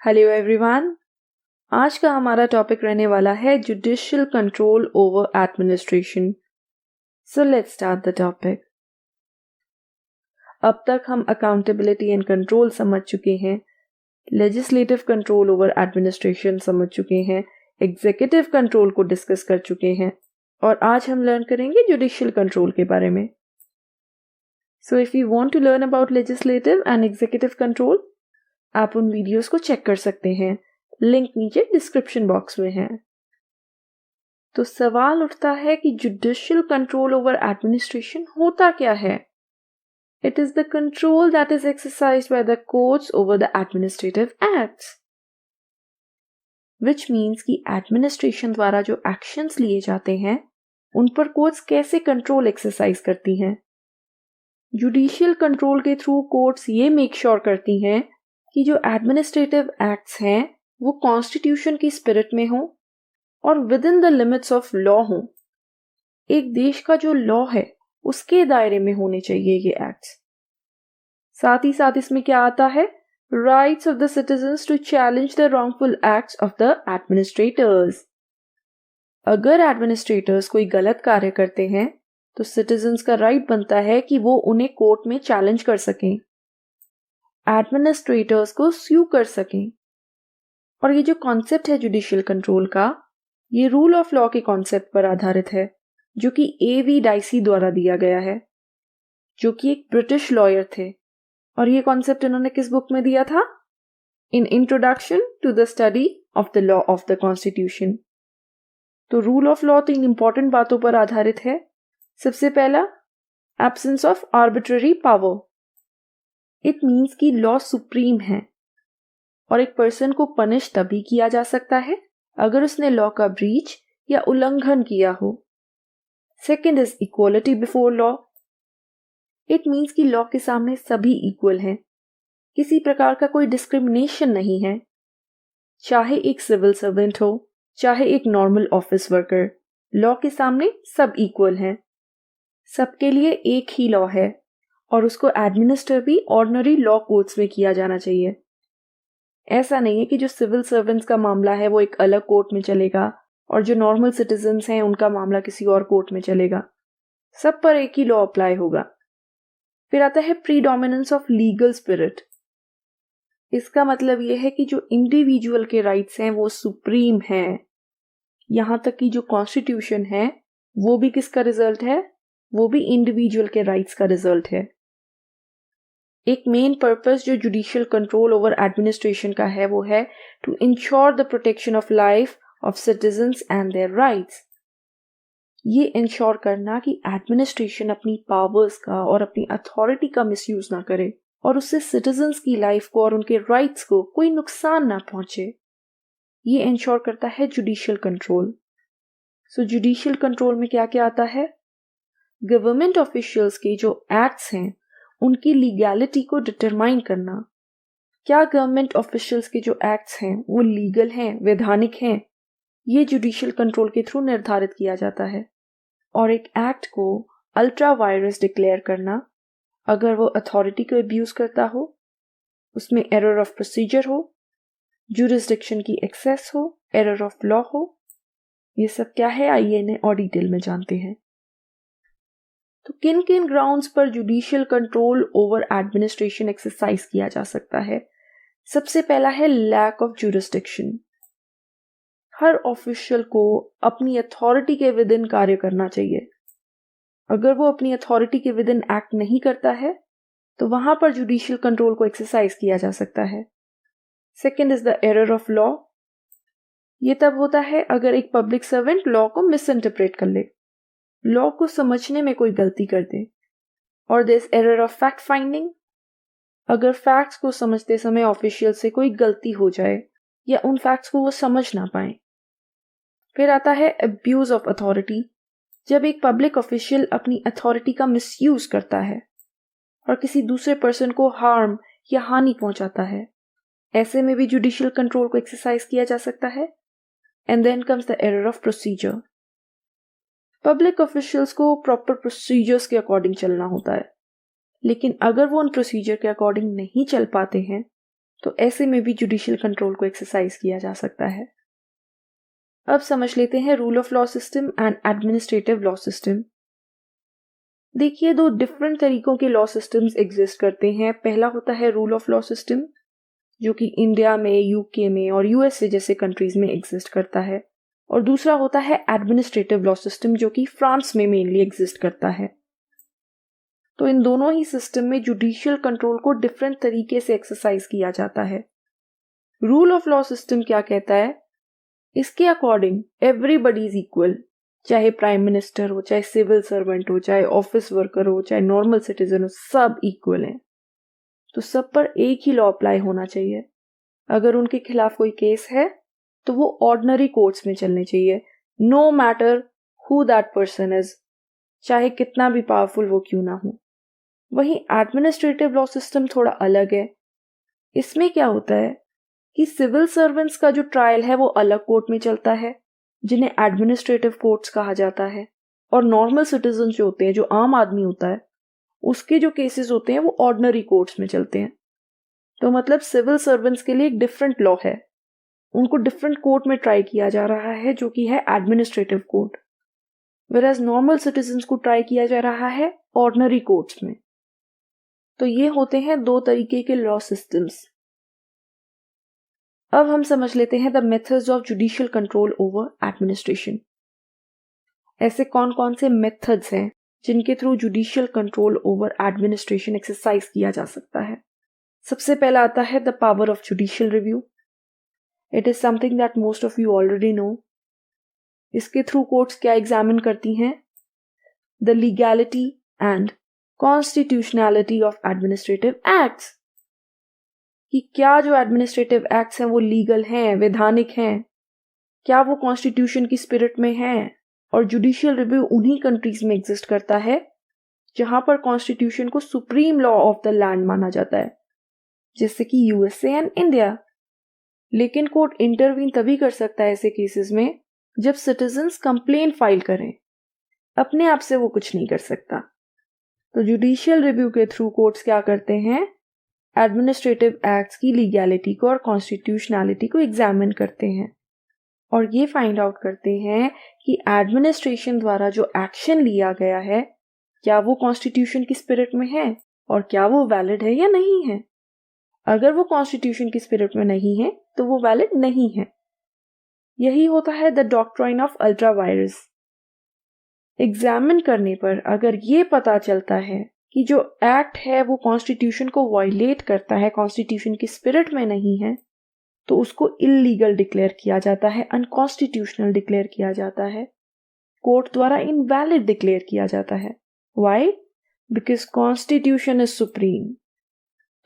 Hello everyone. आज का हमारा टॉपिक रहने वाला है judicial control over administration. So let's start the topic. अब तक हम अकाउंटेबिलिटी एंड कंट्रोल समझ चुके हैं, लेजिस्लेटिव कंट्रोल ओवर एडमिनिस्ट्रेशन समझ चुके हैं, एग्जीक्यूटिव कंट्रोल को डिस्कस कर चुके हैं और आज हम लर्न करेंगे जुडिशियल कंट्रोल के बारे में। So if you want to learn about legislative and executive control, आप उन वीडियोस को चेक कर सकते हैं, लिंक नीचे डिस्क्रिप्शन बॉक्स में है। तो सवाल उठता है कि जुडिशियल कंट्रोल ओवर एडमिनिस्ट्रेशन होता क्या है? It is the control that is exercised by the courts over the administrative acts, which means कि एडमिनिस्ट्रेशन द्वारा जो एक्शंस लिए जाते हैं उन पर कोर्ट्स कैसे कंट्रोल एक्सरसाइज करती हैं। जुडिशियल कंट्रोल के थ्रू कोर्ट्स ये मेक श्योर करती हैं कि जो एडमिनिस्ट्रेटिव एक्ट्स हैं वो कॉन्स्टिट्यूशन की स्पिरिट में हो और with in the limits of law हो। एक देश का जो लॉ है उसके दायरे में होने चाहिए ये एक्ट्स। साथ ही साथ इसमें क्या आता है? Rights of the citizens to challenge the wrongful acts of the administrators. अगर एडमिनिस्ट्रेटर्स कोई गलत कार्य करते हैं तो सिटीजन्स का राइट बनता है कि वो उन्हें कोर्ट में चैलेंज कर सकें, एडमिनिस्ट्रेटर्स को स्यू कर सकें। और ये जो कॉन्सेप्ट है जुडिशियल कंट्रोल का, ये रूल ऑफ लॉ के कॉन्सेप्ट पर आधारित है जो कि A.V. डाइसी द्वारा दिया गया है, जो कि एक ब्रिटिश लॉयर थे। और ये कॉन्सेप्ट इन्होंने किस बुक में दिया था? In introduction to the study of the law of the constitution. तो रूल ऑफ लॉ 3 इंपॉर्टेंट बातों पर आधारित है। सबसे पहला, absence of arbitrary power. It means कि लॉ सुप्रीम है और एक पर्सन को पनिश तभी किया जा सकता है अगर उसने लॉ का ब्रीच या उल्लंघन किया हो। Second is equality before law. It means कि लॉ के सामने सभी इक्वल हैं, किसी प्रकार का कोई डिस्क्रिमिनेशन नहीं है, चाहे एक सिविल सर्वेंट हो चाहे एक नॉर्मल ऑफिस वर्कर, लॉ के सामने सब इक्वल हैं। सबके लिए एक ही लॉ है और उसको एडमिनिस्टर भी ऑर्डिनरी लॉ कोर्ट्स में किया जाना चाहिए। ऐसा नहीं है कि जो सिविल सर्वेंट्स का मामला है वो एक अलग कोर्ट में चलेगा और जो नॉर्मल सिटीजन्स हैं उनका मामला किसी और कोर्ट में चलेगा। सब पर एक ही लॉ अप्लाई होगा। फिर आता है प्रीडोमिनेंस ऑफ लीगल स्पिरिट। इसका मतलब यह है कि जो इंडिविजुअल के राइट्स हैं वो सुप्रीम हैं। यहां तक कि जो कॉन्स्टिट्यूशन है वो भी किसका रिजल्ट है? वो भी इंडिविजुअल के राइट्स का रिजल्ट है। एक मेन पर्पस जो जुडिशियल कंट्रोल ओवर एडमिनिस्ट्रेशन का है वो है to ensure the protection of life of citizens and their rights. ये इंश्योर करना कि एडमिनिस्ट्रेशन अपनी पावर्स का और अपनी अथॉरिटी का मिसयूज ना करे और उससे सिटीजन्स की लाइफ को और उनके राइट्स को कोई नुकसान ना पहुंचे। ये इंश्योर करता है जुडिशियल कंट्रोल। सो जुडिशियल कंट्रोल में क्या क्या आता है? गवर्नमेंट ऑफिशियल्स के जो एक्ट्स हैं उनकी लीगैलिटी को डिटरमाइन करना। क्या गवर्नमेंट ऑफिशियल्स के जो एक्ट्स हैं वो लीगल हैं, वैधानिक हैं? ये जुडिशियल कंट्रोल के थ्रू निर्धारित किया जाता है। और एक एक्ट को अल्ट्रा वायरस डिक्लेयर करना अगर वो अथॉरिटी को अब्यूज करता हो, उसमें एरर ऑफ प्रोसीजर हो, जुरिस्डिक्शन की एक्सेस हो, एरर ऑफ लॉ हो। ये सब क्या है, आइए इन्हें और डिटेल में जानते हैं। तो किन किन ग्राउंड्स पर judicial control over administration exercise किया जा सकता है? सबसे पहला है लैक ऑफ जुरिस्डिक्शन। हर ऑफिशियल को अपनी अथॉरिटी के विद इन कार्य करना चाहिए। अगर वो अपनी अथॉरिटी के विद इन एक्ट नहीं करता है तो वहां पर जुडिशियल कंट्रोल को एक्सरसाइज किया जा सकता है। Second is the error of law. ये तब होता है अगर एक पब्लिक सर्वेंट लॉ को मिस इंटरप्रेट कर ले, लॉ को समझने में कोई गलती कर दे। और this error of fact finding, अगर फैक्ट्स को समझते समय ऑफिशियल से कोई गलती हो जाए या उन फैक्ट्स को वो समझ ना पाए। फिर आता है अब्यूज ऑफ अथॉरिटी, जब एक पब्लिक ऑफिशियल अपनी अथॉरिटी का मिसयूज करता है और किसी दूसरे पर्सन को हार्म या हानि पहुंचाता है। ऐसे में भी जुडिशियल कंट्रोल को एक्सरसाइज किया जा सकता है। And then comes the error of procedure. Public officials को प्रॉपर प्रोसीजर्स के अकॉर्डिंग चलना होता है, लेकिन अगर वो उन प्रोसीजर के अकॉर्डिंग नहीं चल पाते हैं तो ऐसे में भी जुडिशियल कंट्रोल को एक्सरसाइज किया जा सकता है। अब समझ लेते हैं rule of law system and administrative law system. देखिए, दो डिफरेंट तरीकों के लॉ सिस्टम्स एग्जिस्ट करते हैं। पहला होता है रूल ऑफ लॉ सिस्टम, जो कि इंडिया में, यूके में और यूएसए जैसे कंट्रीज में एग्जिस्ट करता है, और दूसरा होता है एडमिनिस्ट्रेटिव लॉ सिस्टम, जो कि फ्रांस में मेनली एग्जिस्ट करता है। तो इन दोनों ही सिस्टम में जुडिशियल कंट्रोल को डिफरेंट तरीके से एक्सरसाइज किया जाता है। रूल ऑफ लॉ सिस्टम क्या कहता है? इसके अकॉर्डिंग एवरीबडी इज इक्वल, चाहे प्राइम मिनिस्टर हो, चाहे सिविल सर्वेंट हो, चाहे ऑफिस वर्कर हो, चाहे नॉर्मल सिटीजन हो, सब इक्वल हैं। तो सब पर एक ही लॉ अप्लाई होना चाहिए। अगर उनके खिलाफ कोई केस है तो वो ऑर्डिनरी कोर्ट्स में चलने चाहिए, no matter who that person is, चाहे कितना भी पावरफुल वो क्यों ना हो। वहीं एडमिनिस्ट्रेटिव लॉ सिस्टम थोड़ा अलग है। इसमें क्या होता है कि सिविल सर्वेंट्स का जो ट्रायल है वो अलग कोर्ट में चलता है, जिन्हें एडमिनिस्ट्रेटिव कोर्ट्स कहा जाता है, और नॉर्मल सिटीजन जो होते हैं, जो आम आदमी होता है, उसके जो केसेस होते हैं वो ऑर्डिनरी कोर्ट्स में चलते हैं। तो मतलब सिविल सर्वेंट्स के लिए एक डिफरेंट लॉ है, उनको डिफरेंट कोर्ट में ट्राई किया जा रहा है, जो कि है एडमिनिस्ट्रेटिव कोर्ट, वेराज नॉर्मल सिटीजन्स को ट्राई किया जा रहा है ऑर्डिनरी कोर्ट्स में। तो ये होते हैं दो तरीके के लॉ सिस्टम्स। अब हम समझ लेते हैं the methods of judicial control over administration. ऐसे कौन कौन से मेथड्स हैं जिनके through judicial control over administration exercise किया जा सकता है। सबसे पहला आता है the power of judicial review. It is something that most of you already know. इसके थ्रू कोर्ट्स क्या एग्जामिन करती हैं? The legality and constitutionality of administrative acts, कि क्या जो एडमिनिस्ट्रेटिव एक्ट्स हैं वो लीगल हैं, वैधानिक हैं, क्या वो कॉन्स्टिट्यूशन की स्पिरिट में हैं। और जुडिशियल रिव्यू उन्हीं कंट्रीज में एग्जिस्ट करता है जहां पर कॉन्स्टिट्यूशन को supreme law of the land माना जाता है, जैसे कि यूएसए एंड इंडिया। लेकिन कोर्ट इंटरवीन तभी कर सकता है ऐसे केसेस में जब सिटीजन्स कंप्लेन फाइल करें, अपने आप से वो कुछ नहीं कर सकता। तो जुडिशियल रिव्यू के थ्रू कोर्ट्स क्या करते हैं? एडमिनिस्ट्रेटिव एक्ट्स की लीगैलिटी को और कॉन्स्टिट्यूशनैलिटी को एग्जामिन करते हैं, और ये फाइंड आउट करते हैं कि एडमिनिस्ट्रेशन द्वारा जो एक्शन लिया गया है, क्या वो कॉन्स्टिट्यूशन की स्पिरिट में है और क्या वो वैलिड है या नहीं है। अगर वो कॉन्स्टिट्यूशन की स्पिरिट में नहीं है तो वो वैलिड नहीं है। यही होता है the doctrine of ultra vires. Examine करने पर अगर ये पता चलता है कि जो एक्ट है वो कॉन्स्टिट्यूशन को वायलेट करता है, कॉन्स्टिट्यूशन की स्पिरिट में नहीं है, तो उसको इल्लीगल डिक्लेयर किया जाता है, अनकॉन्स्टिट्यूशनल डिक्लेयर किया जाता है, कोर्ट द्वारा इनवैलिड डिक्लेयर किया जाता है। Why? Because constitution is supreme.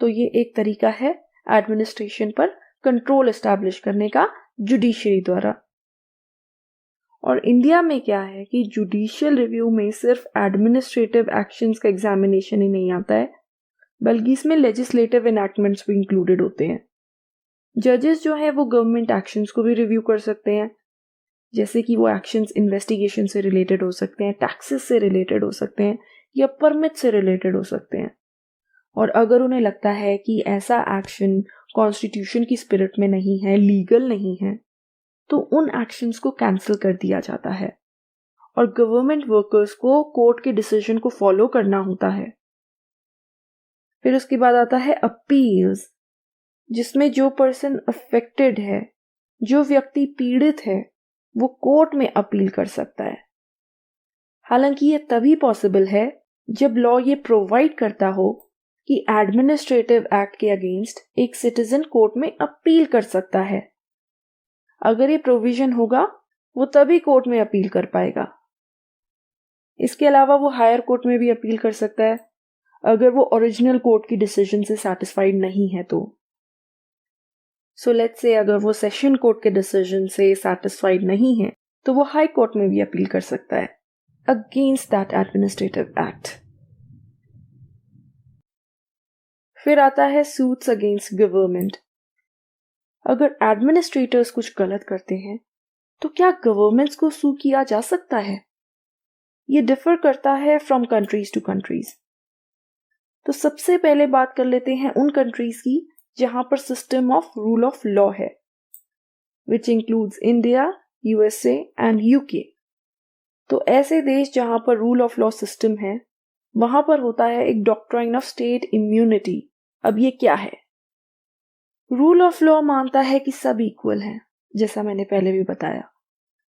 तो ये एक तरीका है एडमिनिस्ट्रेशन पर कंट्रोल एस्टैब्लिश करने का जुडिशरी द्वारा। और इंडिया में क्या है कि जुडिशियल रिव्यू में सिर्फ एडमिनिस्ट्रेटिव एक्शंस का एग्जामिनेशन ही नहीं आता है, बल्कि इसमें लेजिस्लेटिव एनैक्टमेंट्स भी इंक्लूडेड होते हैं। जजेस जो है वो गवर्नमेंट एक्शंस को भी रिव्यू कर सकते हैं, जैसे कि वो एक्शंस इन्वेस्टिगेशन से रिलेटेड हो सकते हैं, टैक्सेस से रिलेटेड हो सकते हैं, या परमिट से रिलेटेड हो सकते हैं। और अगर उन्हें लगता है कि ऐसा एक्शन कॉन्स्टिट्यूशन की स्पिरिट में नहीं है, लीगल नहीं है, तो उन एक्शंस को कैंसिल कर दिया जाता है, और गवर्नमेंट वर्कर्स को कोर्ट के डिसीजन को फॉलो करना होता है। फिर उसके बाद आता है अपील्स, जिसमें जो पर्सन अफेक्टेड है, जो व्यक्ति पीड़ित है, वो कोर्ट में अपील कर सकता है। हालांकि ये तभी पॉसिबल है जब लॉ ये प्रोवाइड करता हो कि एडमिनिस्ट्रेटिव एक्ट के अगेंस्ट एक सिटीजन कोर्ट में अपील कर सकता है। अगर ये प्रोविजन होगा वो तभी कोर्ट में अपील कर पाएगा। इसके अलावा वो हायर कोर्ट में भी अपील कर सकता है अगर वो ओरिजिनल कोर्ट की डिसीजन से सैटिस्फाइड नहीं है तो। सो लेट्स से अगर वो सेशन कोर्ट के डिसीजन से सैटिस्फाइड नहीं है तो वो हाई कोर्ट में भी अपील कर सकता है अगेंस्ट दैट एडमिनिस्ट्रेटिव एक्ट। फिर आता है सूट्स अगेंस्ट गवर्नमेंट। अगर एडमिनिस्ट्रेटर्स कुछ गलत करते हैं तो क्या गवर्नमेंट्स को सू किया जा सकता है? ये डिफर करता है फ्रॉम कंट्रीज टू कंट्रीज। तो सबसे पहले बात कर लेते हैं उन कंट्रीज की जहां पर system of rule of law है, which includes India, USA and UK. तो ऐसे देश जहां पर रूल ऑफ लॉ सिस्टम है, वहां पर होता है एक डॉक्ट्राइन ऑफ स्टेट इम्यूनिटी। अब ये क्या है? रूल ऑफ लॉ मानता है कि सब इक्वल हैं, जैसा मैंने पहले भी बताया।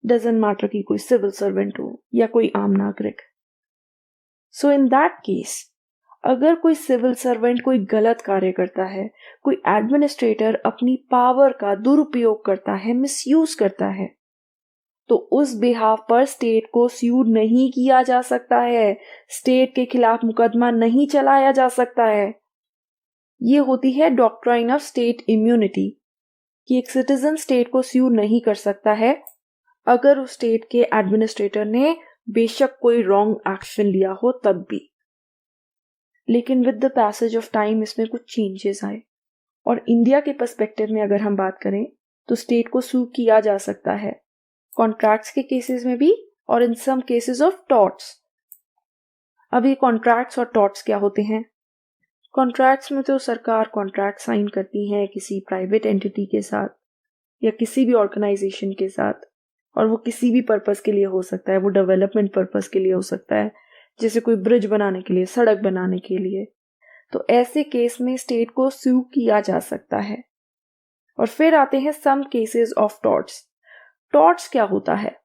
डजंट मैटर कि कोई सिविल सर्वेंट हो या कोई आम नागरिक। सो इन दैट केस, अगर कोई सिविल सर्वेंट कोई गलत कार्य करता है, कोई एडमिनिस्ट्रेटर अपनी पावर का दुरुपयोग करता है, मिसयूज करता है, तो उस बिहाफ पर स्टेट को स्यू नहीं किया जा सकता है, स्टेट के खिलाफ मुकदमा नहीं चलाया जा सकता है। ये होती है डॉक्ट्राइन ऑफ स्टेट इम्यूनिटी, कि एक सिटीजन स्टेट को स्यू नहीं कर सकता है अगर उस स्टेट के एडमिनिस्ट्रेटर ने बेशक कोई रॉन्ग एक्शन लिया हो तब भी। लेकिन with the passage of time इसमें कुछ चेंजेस आए, और इंडिया के पर्सपेक्टिव में अगर हम बात करें तो स्टेट को सू किया जा सकता है कॉन्ट्रैक्ट्स के केसेस में भी, और इन सम केसेस ऑफ टॉर्ट्स। अब ये कॉन्ट्रैक्ट्स और टॉर्ट्स क्या होते हैं? कॉन्ट्रैक्ट्स में तो सरकार कॉन्ट्रैक्ट साइन करती है किसी प्राइवेट एंटिटी के साथ या किसी भी ऑर्गेनाइजेशन के साथ, और वो किसी भी पर्पस के लिए हो सकता है। वो डेवलपमेंट पर्पस के लिए हो सकता है, जैसे कोई ब्रिज बनाने के लिए, सड़क बनाने के लिए। तो ऐसे केस में स्टेट को सू किया जा सकता है। और फिर आते हैं some cases of torts. Torts क्या होता है?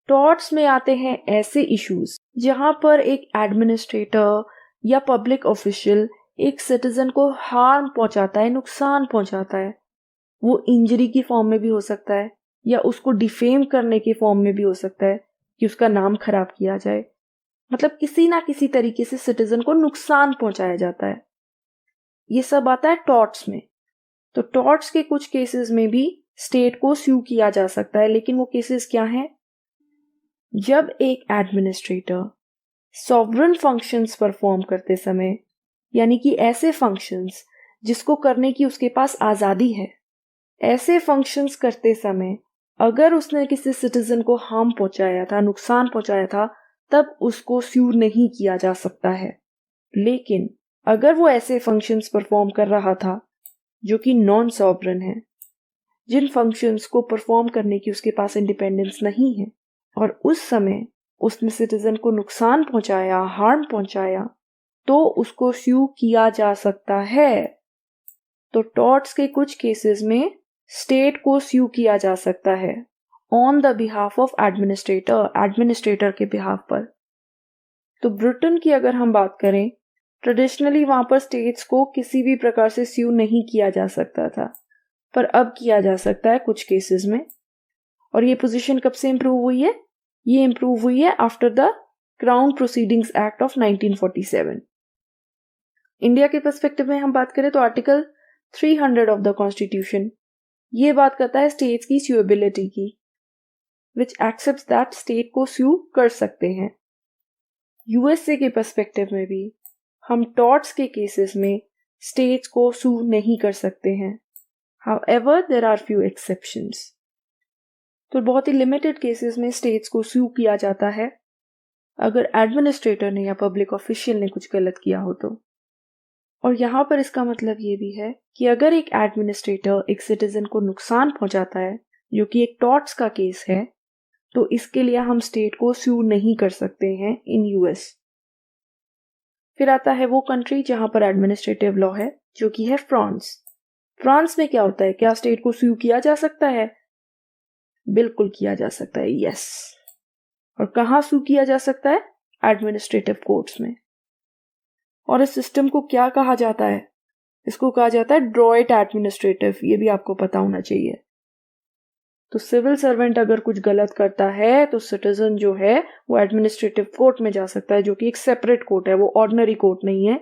टॉर्ट्स में आते हैं ऐसे इश्यूज जहां पर एक एडमिनिस्ट्रेटर या पब्लिक ऑफिशियल एक सिटीजन को हार्म पहुंचाता है, नुकसान पहुंचाता है। वो इंजरी की फॉर्म में भी हो सकता है या उसको डिफेम करने के फॉर्म में भी हो सकता है कि उसका नाम खराब किया जाए। मतलब किसी ना किसी तरीके से सिटीजन को नुकसान पहुंचाया जाता है। ये सब आता है टॉर्ट्स में। तो टॉर्ट्स के कुछ केसेस में भी स्टेट को स्यू किया जा सकता है, लेकिन वो केसेस क्या हैं? जब एक एडमिनिस्ट्रेटर सॉवरन फंक्शंस परफॉर्म करते समय, यानी कि ऐसे फंक्शंस जिसको करने की उसके पास आजादी है, ऐसे फंक्शंस करते समय अगर उसने किसी सिटीजन को हार्म पहुंचाया था, नुकसान पहुंचाया था, तब उसको स्यू नहीं किया जा सकता है। लेकिन अगर वो ऐसे फंक्शंस परफॉर्म कर रहा था जो कि नॉन सॉवरन है, जिन फंक्शंस को परफॉर्म करने की उसके पास इंडिपेंडेंस नहीं है, और उस समय उसने सिटीजन को नुकसान पहुंचाया, हार्म पहुंचाया, तो उसको स्यू किया जा सकता है। तो टॉर्ट्स के कुछ केसेस में स्टेट को स्यू किया जा सकता है on the behalf of administrator के बिहाफ पर। तो ब्रिटेन की अगर हम बात करें, ट्रेडिशनली वहां पर स्टेट्स को किसी भी प्रकार से स्यू नहीं किया जा सकता था, पर अब किया जा सकता है कुछ केसेस में। और ये पोजीशन कब से इंप्रूव हुई है? ये इंप्रूव हुई है after the crown proceedings act of 1947। India के पर्सपेक्टिव में हम बात करें तो आर्टिकल 300 ऑफ द कॉन्स्टिट्यूशन ये बात करता है स्टेट्स की स्यूएबिलिटी की, विच एक्सेप्ट्स दैट स्टेट को स्यू कर सकते हैं। यूएसए के पर्सपेक्टिव में भी हम टॉर्ट्स के केसेस में स्टेट्स को सू नहीं कर सकते हैं। However there are few exceptions. तो बहुत ही लिमिटेड केसेस में स्टेट्स को सू किया जाता है अगर एडमिनिस्ट्रेटर ने या पब्लिक ऑफिशियल ने कुछ गलत किया हो तो। और यहाँ पर इसका मतलब ये भी है कि अगर एक एडमिनिस्ट्रेटर एक सिटीजन को नुकसान पहुंचाता है, जो कि एक टॉर्ट्स का केस है, तो इसके लिए हम स्टेट को सू नहीं कर सकते हैं इन यूएस। फिर आता है वो कंट्री जहां पर एडमिनिस्ट्रेटिव लॉ है, जो कि है फ्रांस। फ्रांस में क्या होता है? क्या स्टेट को सू किया जा सकता है? बिल्कुल किया जा सकता है, यस। और कहां सू किया जा सकता है? एडमिनिस्ट्रेटिव कोर्ट्स में। और इस सिस्टम को क्या कहा जाता है? इसको कहा जाता है ड्रॉइट एडमिनिस्ट्रेटिव। ये भी आपको पता होना चाहिए। तो सिविल सर्वेंट अगर कुछ गलत करता है तो सिटीजन जो है वो एडमिनिस्ट्रेटिव कोर्ट में जा सकता है, जो कि एक सेपरेट कोर्ट है, वो ऑर्डिनरी कोर्ट नहीं है,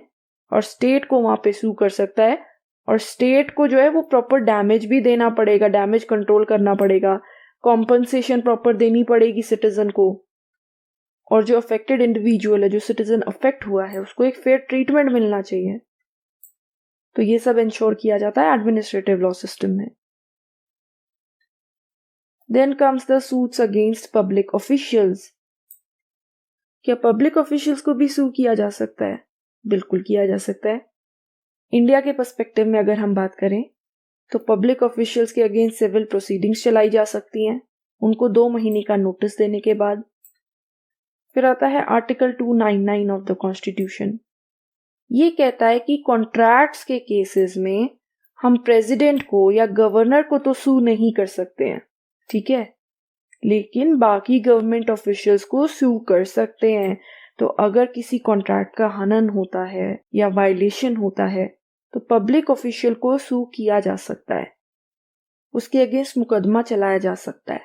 और स्टेट को वहां पे सू कर सकता है। और स्टेट को जो है वो प्रॉपर डैमेज भी देना पड़ेगा, डैमेज कंट्रोल करना पड़ेगा, कॉम्पनसेशन प्रॉपर देनी पड़ेगी सिटीजन को, और जो अफेक्टेड इंडिविजुअल है, जो सिटीजन अफेक्ट हुआ है, उसको एक फेयर ट्रीटमेंट मिलना चाहिए। तो ये सब इंश्योर किया जाता है एडमिनिस्ट्रेटिव लॉ सिस्टम में। Then comes the suits against public officials. क्या पब्लिक ऑफिशियल्स को भी सू किया जा सकता है? बिल्कुल किया जा सकता है। इंडिया के पर्सपेक्टिव में अगर हम बात करें तो पब्लिक ऑफिशियल्स के अगेंस्ट सिविल प्रोसीडिंग्स चलाई जा सकती हैं उनको 2 महीने का नोटिस देने के बाद। फिर आता है आर्टिकल 299 ऑफ द कॉन्स्टिट्यूशन। ये कहता है कि कॉन्ट्रैक्ट्स के केसेस में हम प्रेसिडेंट को या गवर्नर को तो सू नहीं कर सकते हैं, ठीक है, लेकिन बाकी गवर्नमेंट ऑफिशियल्स को सू कर सकते हैं। तो अगर किसी कॉन्ट्रैक्ट का हनन होता है या वायलेशन होता है तो पब्लिक ऑफिशियल को सू किया जा सकता है, उसके अगेंस्ट मुकदमा चलाया जा सकता है,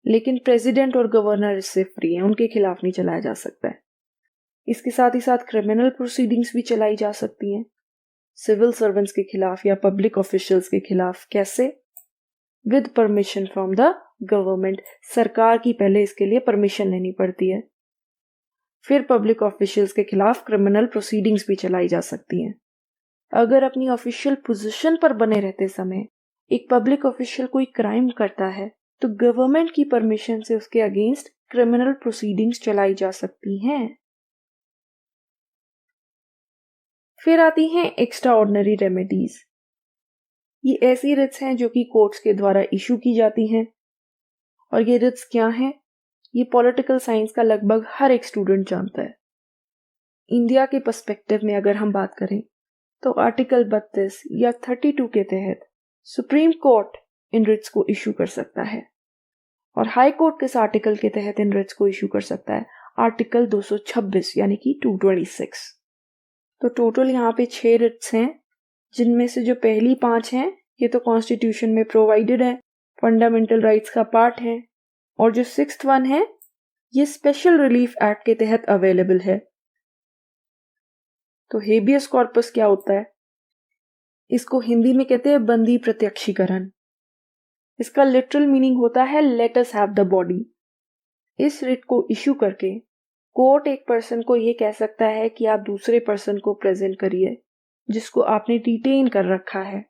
लेकिन प्रेसिडेंट और गवर्नर इससे फ्री हैं, उनके खिलाफ नहीं चलाया जा सकता है। इसके साथ ही साथ क्रिमिनल प्रोसीडिंग्स भी चलाई जा सकती हैं सिविल सर्वेंट्स के खिलाफ या पब्लिक ऑफिशियल्स के खिलाफ। कैसे? With permission from the government. सरकार की पहले इसके लिए परमिशन लेनी पड़ती है। फिर पब्लिक ऑफिशियल्स के खिलाफ क्रिमिनल प्रोसीडिंग्स भी चलाई जा सकती हैं। अगर अपनी ऑफिशियल पोजीशन पर बने रहते समय एक पब्लिक ऑफिशियल कोई क्राइम करता है तो गवर्नमेंट की परमिशन से उसके अगेंस्ट क्रिमिनल प्रोसीडिंग्स चलाई जा सकती हैं। फिर आती हैं एक्स्ट्रा ऑर्डिनरी रेमेडीज। ये ऐसी रिट्स हैं जो कि कोर्ट्स के द्वारा इशू की जाती हैं। और ये रिट्स क्या हैं? ये पॉलिटिकल साइंस का लगभग हर एक स्टूडेंट जानता है। इंडिया के पर्सपेक्टिव में अगर हम बात करें तो आर्टिकल 32 या 32 के तहत सुप्रीम कोर्ट इन रिट्स को इशू कर सकता है और हाई कोर्ट किस आर्टिकल के तहत इन रिट्स को इशू कर सकता है? आर्टिकल 226 यानी कि 226। तो टोटल यहाँ पे 6 रिट्स हैं, जिनमें से जो पहली 5 हैं ये तो कॉन्स्टिट्यूशन में प्रोवाइडेड है, फंडामेंटल राइट्स का पार्ट है, और जो 6th वन है ये स्पेशल रिलीफ एक्ट के तहत अवेलेबल है। तो हेबियस कॉर्पस क्या होता है? इसको हिंदी में कहते हैं बंदी प्रत्यक्षीकरण। इसका लिटरल मीनिंग होता है let us have the body. इस रिट को इशू करके कोर्ट एक पर्सन को ये कह सकता है कि आप दूसरे पर्सन को प्रेजेंट करिए जिसको आपने डिटेन कर रखा है,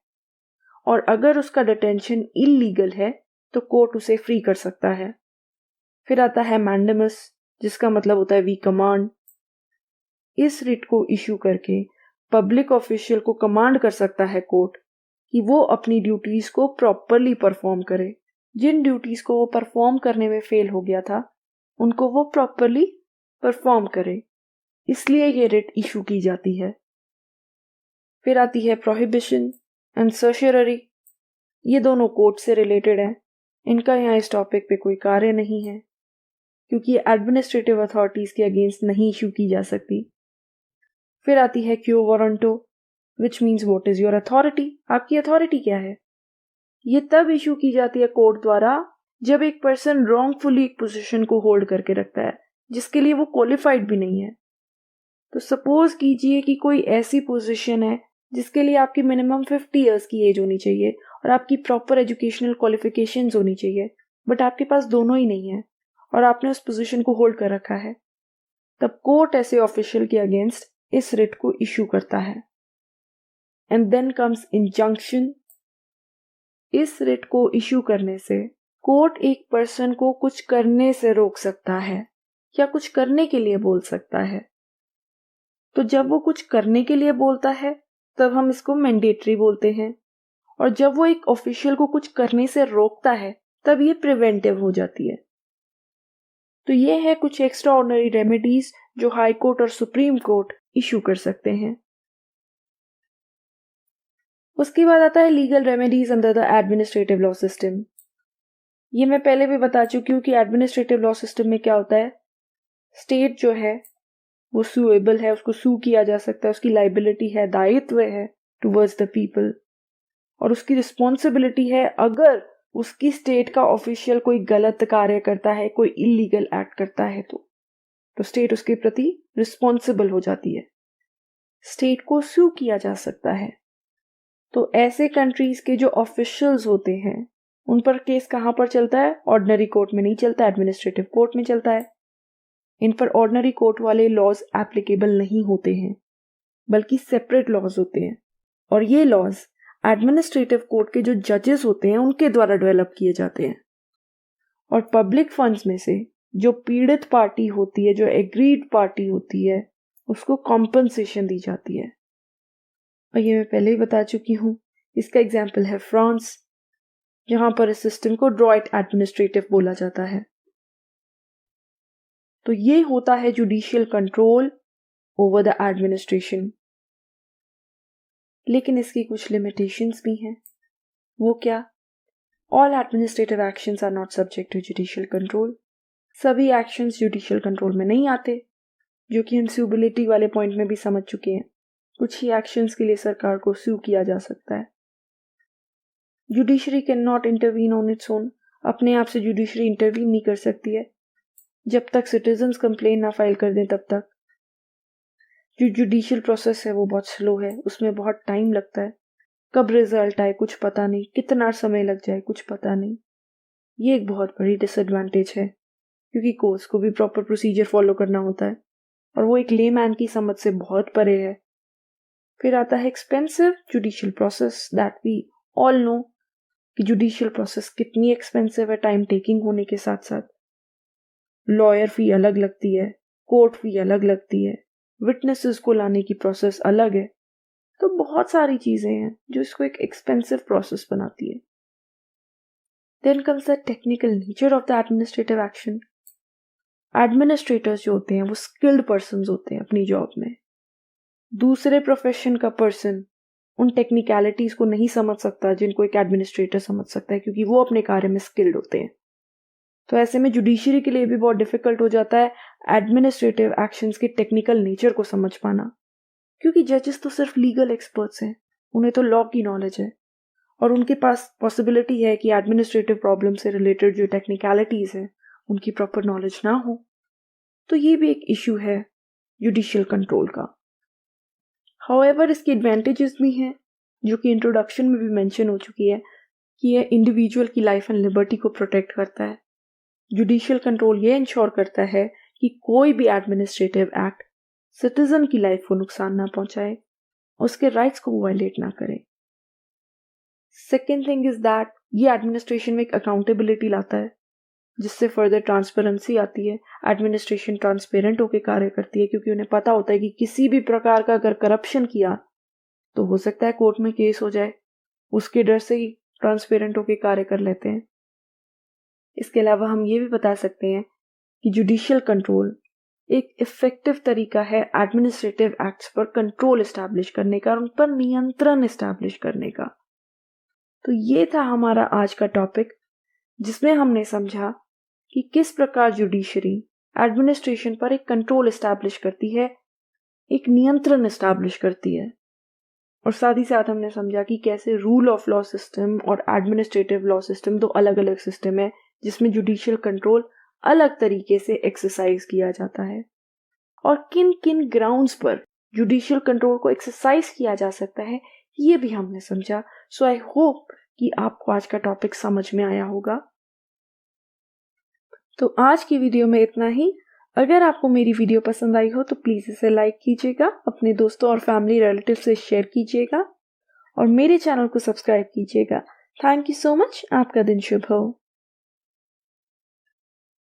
और अगर उसका डिटेंशन इलीगल है तो कोर्ट उसे फ्री कर सकता है। फिर आता है मैंडेमस, जिसका मतलब होता है वी कमांड। इस रिट को इशू करके पब्लिक ऑफिशियल को कमांड कर सकता है कोर्ट कि वो अपनी ड्यूटीज को प्रॉपरली परफॉर्म करे। जिन ड्यूटीज को वो परफॉर्म करने में फेल हो गया था उनको वो प्रॉपरली परफॉर्म करे, इसलिए ये रिट इशू की जाती है। फिर आती है प्रोहिबिशन एंड सर्शियरी। ये दोनों कोर्ट से रिलेटेड हैं। इनका यहाँ इस टॉपिक पे कोई कार्य नहीं है क्योंकि ये एडमिनिस्ट्रेटिव अथॉरिटीज के अगेंस्ट नहीं इशू की जा सकती। फिर आती है क्यो warranto, which means what is your authority. आपकी अथॉरिटी क्या है? ये तब इशू की जाती है कोर्ट द्वारा जब एक पर्सन रॉन्गफुली एक पोजीशन को होल्ड करके रखता है जिसके लिए वो क्वालिफाइड भी नहीं है। तो सपोज कीजिए कि कोई ऐसी पोजीशन है जिसके लिए आपकी मिनिमम 50 इयर्स की एज होनी चाहिए और आपकी प्रॉपर एजुकेशनल क्वालिफिकेशंस होनी चाहिए, बट आपके पास दोनों ही नहीं है और आपने उस पोजीशन को होल्ड कर रखा है। तब कोर्ट ऐसे ऑफिशियल के अगेंस्ट इस रिट को इशू करता है। And then comes injunction. इस रिट को इशू करने से कोर्ट एक पर्सन को कुछ करने से रोक सकता है या कुछ करने के लिए बोल सकता है। तो जब वो कुछ करने के लिए बोलता है तब हम इसको मैंडेटरी बोलते हैं, और जब वो एक ऑफिशियल को कुछ करने से रोकता है तब ये प्रिवेंटिव हो जाती है। तो ये है कुछ एक्स्ट्रा ऑर्डिनरी रेमेडीज जो हाई कोर्ट और सुप्रीम कोर्ट इशू कर सकते हैं। उसके बाद आता है legal remedies under the administrative law system. ये मैं पहले भी बता चुकी हूँ कि एडमिनिस्ट्रेटिव लॉ सिस्टम में क्या होता है। स्टेट जो है वो सुएबल है, उसको सू किया जा सकता है, उसकी लाइबिलिटी है, दायित्व है टुवर्ड्स द पीपल, और उसकी रिस्पॉन्सिबिलिटी है अगर उसकी स्टेट का ऑफिशियल कोई गलत कार्य करता है, कोई इलीगल एक्ट करता है तो स्टेट उसके प्रति रिस्पॉन्सिबल हो जाती है। स्टेट को सू किया जा सकता है। तो ऐसे कंट्रीज के जो ऑफिशियल्स होते हैं उन पर केस कहाँ पर चलता है? ऑर्डिनरी कोर्ट में नहीं चलता, एडमिनिस्ट्रेटिव कोर्ट में चलता है। इन पर ऑर्डिनरी कोर्ट वाले लॉज एप्लीकेबल नहीं होते हैं, बल्कि सेपरेट लॉज होते हैं, और ये लॉज एडमिनिस्ट्रेटिव कोर्ट के जो जजेस होते हैं उनके द्वारा डेवलप किए जाते हैं। और पब्लिक फंड्स में से जो पीड़ित पार्टी होती है, जो एग्रीड पार्टी होती है, उसको कॉम्पनसेशन दी जाती है। और ये मैं पहले ही बता चुकी हूँ। इसका एग्जाम्पल है फ्रांस, जहाँ पर इस सिस्टम को ड्रॉइट एडमिनिस्ट्रेटिव बोला जाता है। तो ये होता है judicial control over the administration. लेकिन इसकी कुछ लिमिटेशंस भी हैं। वो क्या? All administrative actions are not subject to judicial control. सभी एक्शंस जुडिशियल कंट्रोल में नहीं आते, जो कि हम स्यूबिलिटी वाले पॉइंट में भी समझ चुके हैं। कुछ ही एक्शंस के लिए सरकार को स्यू किया जा सकता है। Judiciary can not intervene on its own. अपने आप से जुडिशरी इंटरवीन नहीं कर सकती है। जब तक सिटीजन्स कंप्लेन ना फाइल कर दें तब तक। जो जुडिशियल प्रोसेस है वो बहुत स्लो है, उसमें बहुत टाइम लगता है। कब रिजल्ट आए कुछ पता नहीं, कितना समय लग जाए कुछ पता नहीं। ये एक बहुत बड़ी डिसएडवांटेज है, क्योंकि कोर्ट्स को भी प्रॉपर प्रोसीजर फॉलो करना होता है और वो एक लेमैन की समझ से बहुत परे है। फिर आता है expensive judicial process. That we all know कि जुडिशियल प्रोसेस कितनी एक्सपेंसिव है, टाइम टेकिंग होने के साथ साथ। लॉयर फी अलग लगती है, कोर्ट फी अलग लगती है, विटनेसेस को लाने की प्रोसेस अलग है। तो बहुत सारी चीजें हैं जो इसको एक एक्सपेंसिव प्रोसेस बनाती है। Then comes the technical nature of the administrative action. Administrators जो होते हैं वो स्किल्ड पर्सन्स होते हैं अपनी जॉब में। दूसरे प्रोफेशन का पर्सन उन टेक्निकलिटीज को नहीं समझ सकता जिनको एक एडमिनिस्ट्रेटर समझ सकता है, क्योंकि वो अपने कार्य में स्किल्ड होते हैं। तो ऐसे में जुडिशरी के लिए भी बहुत डिफिकल्ट हो जाता है एडमिनिस्ट्रेटिव एक्शंस के टेक्निकल नेचर को समझ पाना, क्योंकि जजेस तो सिर्फ लीगल एक्सपर्ट्स हैं, उन्हें तो लॉ की नॉलेज है और उनके पास पॉसिबिलिटी है कि एडमिनिस्ट्रेटिव प्रॉब्लम से रिलेटेड जो टेक्निकलिटीज हैं उनकी प्रॉपर नॉलेज ना हो। तो ये भी एक इश्यू है जुडिशियल कंट्रोल का। हाउएवर इसके एडवांटेजेस भी हैं, जो कि इंट्रोडक्शन में भी मेंशन हो चुकी है कि यह इंडिविजुअल की लाइफ एंड लिबर्टी को प्रोटेक्ट करता है। जुडिशियल कंट्रोल ये इंश्योर करता है कि कोई भी एडमिनिस्ट्रेटिव एक्ट सिटीजन की लाइफ को नुकसान ना पहुंचाए, उसके राइट्स को वायलेट ना करे। सेकेंड थिंग इज दैट ये एडमिनिस्ट्रेशन में एक अकाउंटेबिलिटी लाता है, जिससे फर्दर ट्रांसपेरेंसी आती है। एडमिनिस्ट्रेशन ट्रांसपेरेंट होकर कार्य करती है, क्योंकि उन्हें पता होता है कि किसी भी प्रकार का अगर करप्शन किया तो हो सकता है कोर्ट में केस हो जाए। उसके डर से ही ट्रांसपेरेंट होकर कार्य कर लेते हैं। इसके अलावा हम ये भी बता सकते हैं कि जुडिशियल कंट्रोल एक इफेक्टिव तरीका है एडमिनिस्ट्रेटिव एक्ट्स पर कंट्रोल एस्टैब्लिश करने का और उन पर नियंत्रण एस्टैब्लिश करने का। तो ये था हमारा आज का टॉपिक, जिसमें हमने समझा कि किस प्रकार जुडिशरी एडमिनिस्ट्रेशन पर एक कंट्रोल एस्टैब्लिश करती है, एक नियंत्रण एस्टैब्लिश करती है। और साथ ही साथ हमने समझा कि कैसे रूल ऑफ लॉ सिस्टम और एडमिनिस्ट्रेटिव लॉ सिस्टम दो अलग अलग सिस्टम है, जिसमें जुडिशियल कंट्रोल अलग तरीके से एक्सरसाइज किया जाता है और किन किन ग्राउंड्स पर जुडिशियल कंट्रोल को एक्सरसाइज किया जा सकता है, ये भी हमने समझा। सो आई होप कि आपको आज का टॉपिक समझ में आया होगा। तो आज की वीडियो में इतना ही। अगर आपको मेरी वीडियो पसंद आई हो तो प्लीज़ इसे लाइक कीजिएगा, अपने दोस्तों और फैमिली रिलेटिव से शेयर कीजिएगा और मेरे चैनल को सब्सक्राइब कीजिएगा। Thank you so much. आपका दिन शुभ हो।